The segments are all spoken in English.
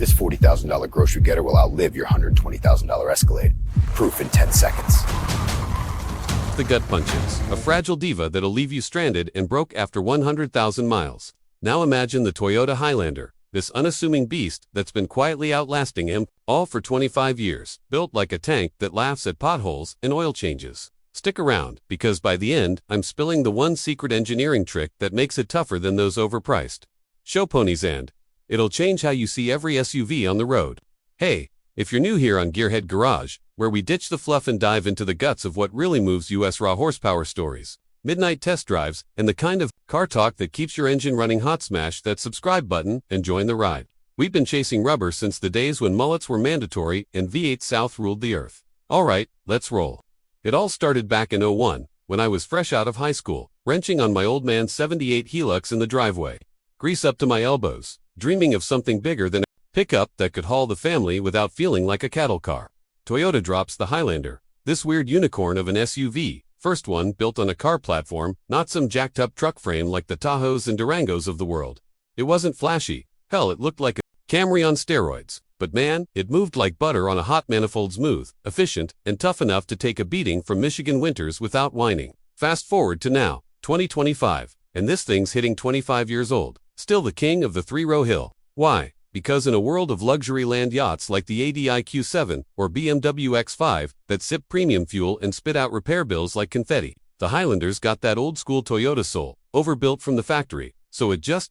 This $40,000 grocery getter will outlive your $120,000 Escalade. Proof in 10 seconds. The gut punches, a fragile diva that'll leave you stranded and broke after 100,000 miles. Now imagine the Toyota Highlander, this unassuming beast that's been quietly outlasting him, all for 25 years, built like a tank that laughs at potholes and oil changes. Stick around, because by the end, I'm spilling the one secret engineering trick that makes it tougher than those overpriced show ponies, and it'll change how you see every SUV on the road. Hey, if you're new here on Gearhead Garage, where we ditch the fluff and dive into the guts of what really moves US raw horsepower stories, midnight test drives, and the kind of car talk that keeps your engine running hot, smash that subscribe button and join the ride. We've been chasing rubber since the days when mullets were mandatory and V8 South ruled the earth. Alright, let's roll. It all started back in '01, when I was fresh out of high school, wrenching on my old man's '78 Hilux in the driveway. Grease up to my elbows, dreaming of something bigger than a pickup that could haul the family without feeling like a cattle car. Toyota drops the Highlander, this weird unicorn of an SUV, first one built on a car platform, not some jacked-up truck frame like the Tahoes and Durangos of the world. It wasn't flashy, hell, it looked like a Camry on steroids, but man, it moved like butter on a hot manifold, smooth, efficient, and tough enough to take a beating from Michigan winters without whining. Fast forward to now, 2025, and this thing's hitting 25 years old. Still the king of the three-row hill. Why? Because in a world of luxury land yachts like the ADI Q7 or BMW X5 that sip premium fuel and spit out repair bills like confetti, the Highlander's got that old-school Toyota soul, overbuilt from the factory, so it just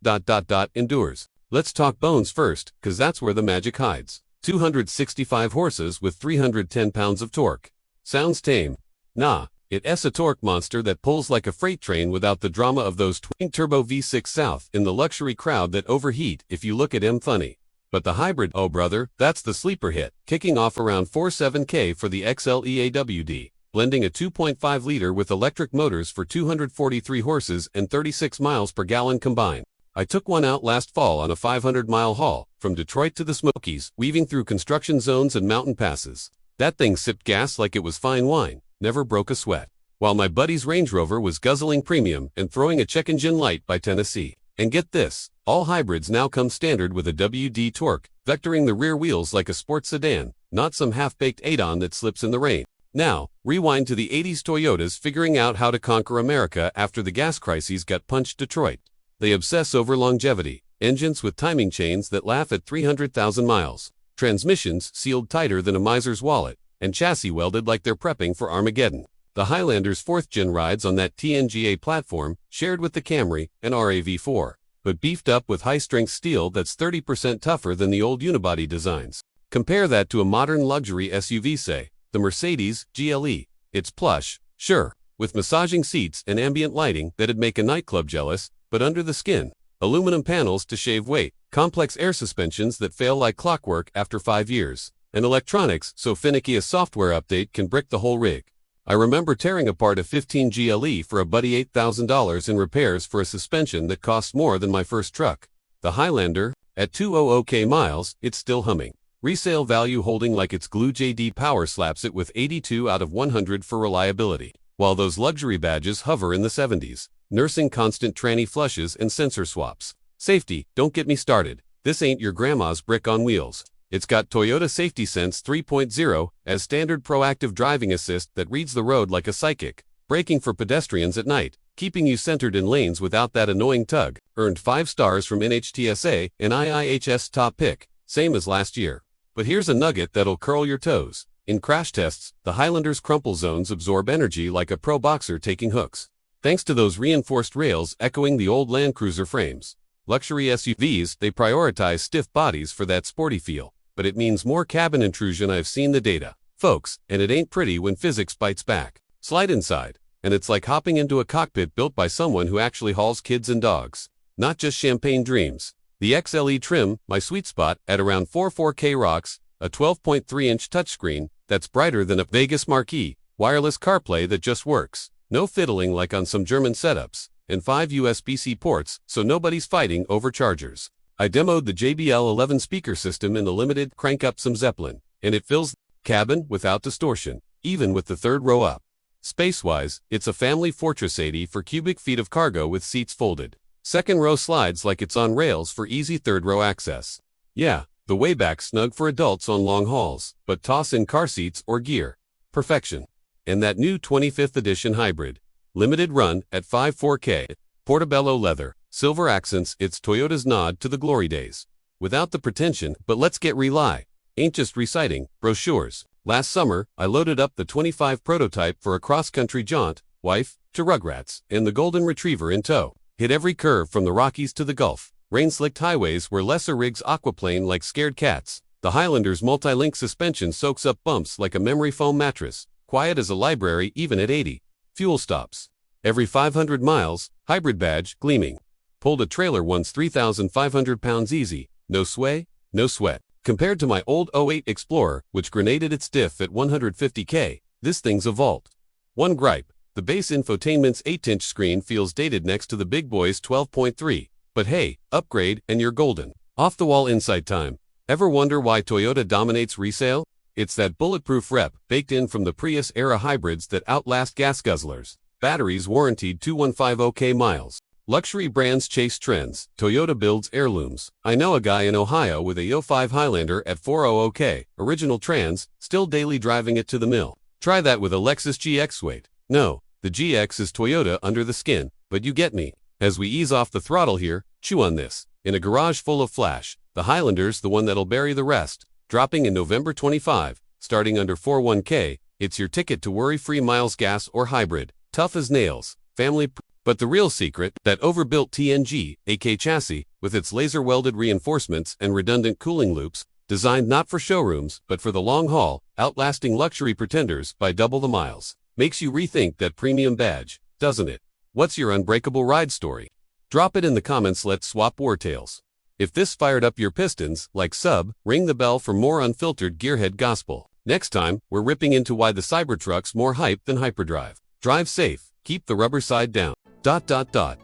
endures. Let's talk bones first, cause that's where the magic hides. 265 horses with 310 pounds of torque. Sounds tame. Nah. It's a torque monster that pulls like a freight train without the drama of those twin-turbo V6 South in the luxury crowd that overheat if you look at him funny. But the hybrid, oh brother, that's the sleeper hit, kicking off around 47K for the XLEAWD, blending a 2.5-liter with electric motors for 243 horses and 36 miles per gallon combined. I took one out last fall on a 500-mile haul, from Detroit to the Smokies, weaving through construction zones and mountain passes. That thing sipped gas like it was fine wine. Never broke a sweat, while my buddy's Range Rover was guzzling premium and throwing a check engine light by Tennessee. And get this, all hybrids now come standard with a WD torque, vectoring the rear wheels like a sports sedan, not some half-baked Adon that slips in the rain. Now, rewind to the 80s Toyotas figuring out how to conquer America after the gas crises got punched Detroit. They obsess over longevity, engines with timing chains that laugh at 300,000 miles, transmissions sealed tighter than a miser's wallet, and chassis welded like they're prepping for Armageddon. The Highlander's 4th-gen rides on that TNGA platform, shared with the Camry and RAV4, but beefed up with high-strength steel that's 30% tougher than the old unibody designs. Compare that to a modern luxury SUV, say, the Mercedes GLE. It's plush, sure, with massaging seats and ambient lighting that'd make a nightclub jealous, but under the skin, aluminum panels to shave weight, complex air suspensions that fail like clockwork after 5 years, and electronics so finicky a software update can brick the whole rig. I remember tearing apart a 15 GLE for a buddy $8,000 in repairs for a suspension that cost more than my first truck. The Highlander, at 200K miles, it's still humming. Resale value holding like its glue. JD Power slaps it with 82 out of 100 for reliability, while those luxury badges hover in the 70s, nursing constant tranny flushes and sensor swaps. Safety, don't get me started. This ain't your grandma's brick on wheels. It's got Toyota Safety Sense 3.0 as standard proactive driving assist that reads the road like a psychic, braking for pedestrians at night, keeping you centered in lanes without that annoying tug. Earned 5 stars from NHTSA and IIHS top pick, same as last year. But here's a nugget that'll curl your toes. In crash tests, the Highlander's crumple zones absorb energy like a pro boxer taking hooks, thanks to those reinforced rails echoing the old Land Cruiser frames. Luxury SUVs, they prioritize stiff bodies for that sporty feel. But it means more cabin intrusion. I've seen the data, folks, and it ain't pretty when physics bites back. Slide inside, and it's like hopping into a cockpit built by someone who actually hauls kids and dogs, not just champagne dreams. The XLE trim, my sweet spot, at around 44K rocks, a 12.3-inch touchscreen that's brighter than a Vegas marquee, wireless CarPlay that just works, no fiddling like on some German setups, and 5 USB-C ports so nobody's fighting over chargers. I demoed the JBL 11 speaker system in the limited Crank Up Some Zeppelin, and it fills the cabin without distortion, even with the third row up. Space-wise, it's a family Fortress 80 for cubic feet of cargo with seats folded. Second row slides like it's on rails for easy third row access. Yeah, The way back snug for adults on long hauls, but toss in car seats or gear. Perfection. And that new 25th edition hybrid. Limited run at 5.4K. Portobello leather, silver accents, it's Toyota's nod to the glory days. Without the pretension, but let's get real. Ain't just reciting brochures. Last summer, I loaded up the 25 prototype for a cross-country jaunt, wife, to Rugrats, and the golden retriever in tow. Hit every curve from the Rockies to the Gulf. Rain-slicked highways where lesser rigs aquaplane like scared cats. The Highlander's multi-link suspension soaks up bumps like a memory foam mattress. Quiet as a library even at 80. Fuel stops. Every 500 miles, hybrid badge gleaming. Pulled a trailer once 3,500 pounds easy. No sway, no sweat. Compared to my old '08 Explorer, which grenaded its diff at 150K, this thing's a vault. One gripe, the base infotainment's 8-inch screen feels dated next to the big boy's 12.3. But hey, upgrade and you're golden. Off-the-wall insight time. Ever wonder why Toyota dominates resale? It's that bulletproof rep baked in from the Prius-era hybrids that outlast gas guzzlers. Batteries warranted 2150K miles. Luxury brands chase trends. Toyota builds heirlooms. I know a guy in Ohio with a '05 Highlander at 400K, original trans, still daily driving it to the mill. Try that with a Lexus GX. Wait, no, the GX is Toyota under the skin, but you get me. As we ease off the throttle here, chew on this. In a garage full of flash, the Highlander's the one that'll bury the rest. Dropping in November 25, starting under 41K, it's your ticket to worry-free miles gas or hybrid. Tough as nails, family. But the real secret, that overbuilt TNG, AK chassis, with its laser-welded reinforcements and redundant cooling loops, designed not for showrooms, but for the long haul, outlasting luxury pretenders by double the miles. Makes you rethink that premium badge, doesn't it? What's your unbreakable ride story? Drop it in the comments, let's swap war tales. If this fired up your pistons, like sub, ring the bell for more unfiltered gearhead gospel. Next time, we're ripping into why the Cybertruck's more hype than hyperdrive. Drive safe, keep the rubber side down. ...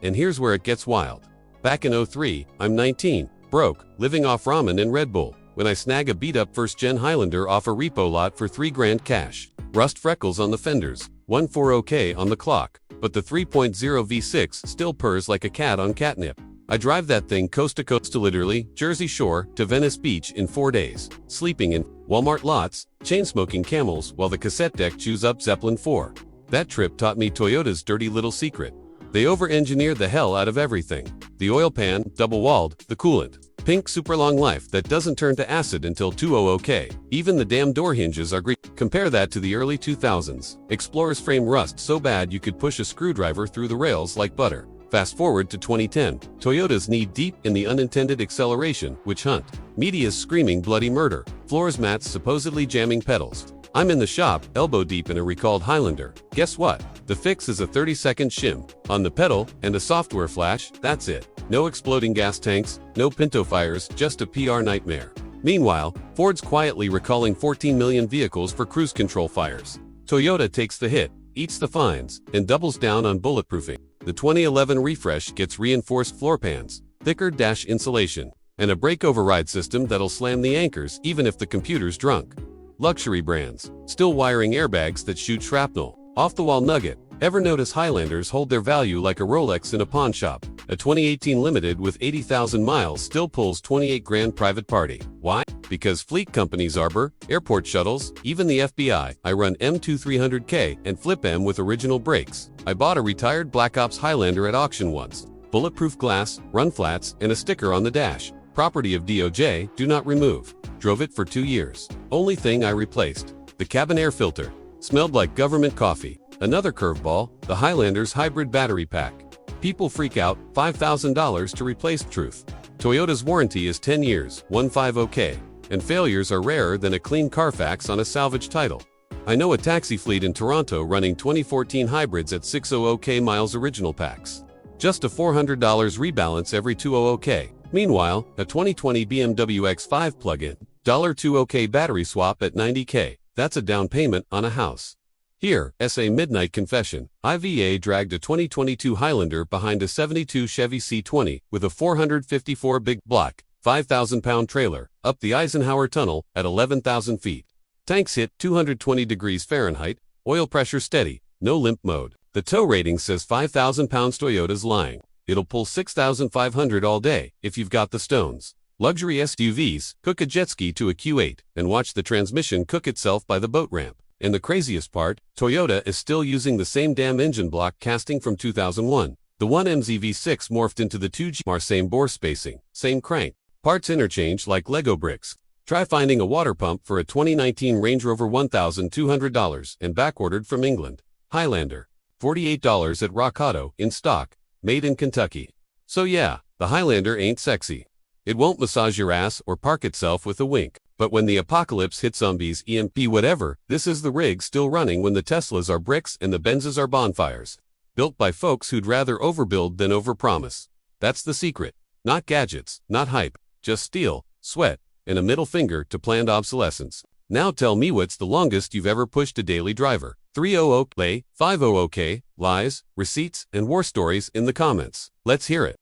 And here's where it gets wild. Back in '03, I'm 19, broke, living off ramen and Red Bull, when I snag a beat-up first-gen Highlander off a repo lot for $3,000 cash. Rust freckles on the fenders, 140K on the clock, but the 3.0 V6 still purrs like a cat on catnip. I drive that thing coast to coast to literally Jersey Shore to Venice Beach in 4 days, sleeping in Walmart lots, chain-smoking Camels while the cassette deck chews up Zeppelin 4. That trip taught me Toyota's dirty little secret. They over-engineer the hell out of everything. The oil pan, double-walled, the coolant. Pink super long life that doesn't turn to acid until 200K. Even the damn door hinges are green. Compare that to the early 2000s. Explorer's frame rust so bad you could push a screwdriver through the rails like butter. Fast forward to 2010. Toyota's knee-deep in the unintended acceleration, witch hunt. Media's screaming bloody murder. Floors mats supposedly jamming pedals. I'm in the shop, elbow-deep in a recalled Highlander. Guess what? The fix is a 30-second shim on the pedal and a software flash, that's it. No exploding gas tanks, no Pinto fires, just a PR nightmare. Meanwhile, Ford's quietly recalling 14 million vehicles for cruise control fires. Toyota takes the hit, eats the fines, and doubles down on bulletproofing. The 2011 refresh gets reinforced floor pans, thicker dash insulation, and a brake override system that'll slam the anchors even if the computer's drunk. Luxury brands, still wiring airbags that shoot shrapnel. Off-the-wall nugget. Ever notice Highlanders hold their value like a Rolex in a pawn shop? A 2018 Limited with 80,000 miles still pulls $28,000 private party. Why? Because fleet companies arbor, airport shuttles, even the FBI. I run M2 300K and flip M with original brakes. I bought a retired Black Ops Highlander at auction once. Bulletproof glass, run flats, and a sticker on the dash. Property of DOJ, do not remove. Drove it for 2 years. Only thing I replaced. The cabin air filter. Smelled like government coffee. Another curveball, the Highlander's hybrid battery pack. People freak out, $5,000 to replace truth. Toyota's warranty is 10 years, 150K, and failures are rarer than a clean Carfax on a salvage title. I know a taxi fleet in Toronto running 2014 hybrids at 600K miles original packs. Just a $400 rebalance every 200K. Meanwhile, a 2020 BMW X5 plug-in, $20K battery swap at 90K. That's a down payment on a house. Here, SA Midnight Confession. IVA dragged a 2022 Highlander behind a 72 Chevy C20 with a 454 big block, 5,000-pound trailer, up the Eisenhower Tunnel at 11,000 feet. Tanks hit 220 degrees Fahrenheit, oil pressure steady, no limp mode. The tow rating says 5,000 pounds. Toyota's lying. It'll pull 6,500 all day if you've got the stones. Luxury SUVs, cook a jet ski to a Q8, and watch the transmission cook itself by the boat ramp. And the craziest part, Toyota is still using the same damn engine block casting from 2001. The 1MZ-V6 morphed into the 2G, same bore spacing, same crank. Parts interchange like Lego bricks. Try finding a water pump for a 2019 Range Rover $1,200 and backordered from England. Highlander. $48 at Rock Auto, in stock, made in Kentucky. So yeah, the Highlander ain't sexy. It won't massage your ass or park itself with a wink. But when the apocalypse hits zombies, EMP whatever, this is the rig still running when the Teslas are bricks and the Benzes are bonfires. Built by folks who'd rather overbuild than overpromise. That's the secret. Not gadgets, not hype, just steel, sweat, and a middle finger to planned obsolescence. Now tell me what's the longest you've ever pushed a daily driver. 300K, 500K, lies, receipts, and war stories in the comments. Let's hear it.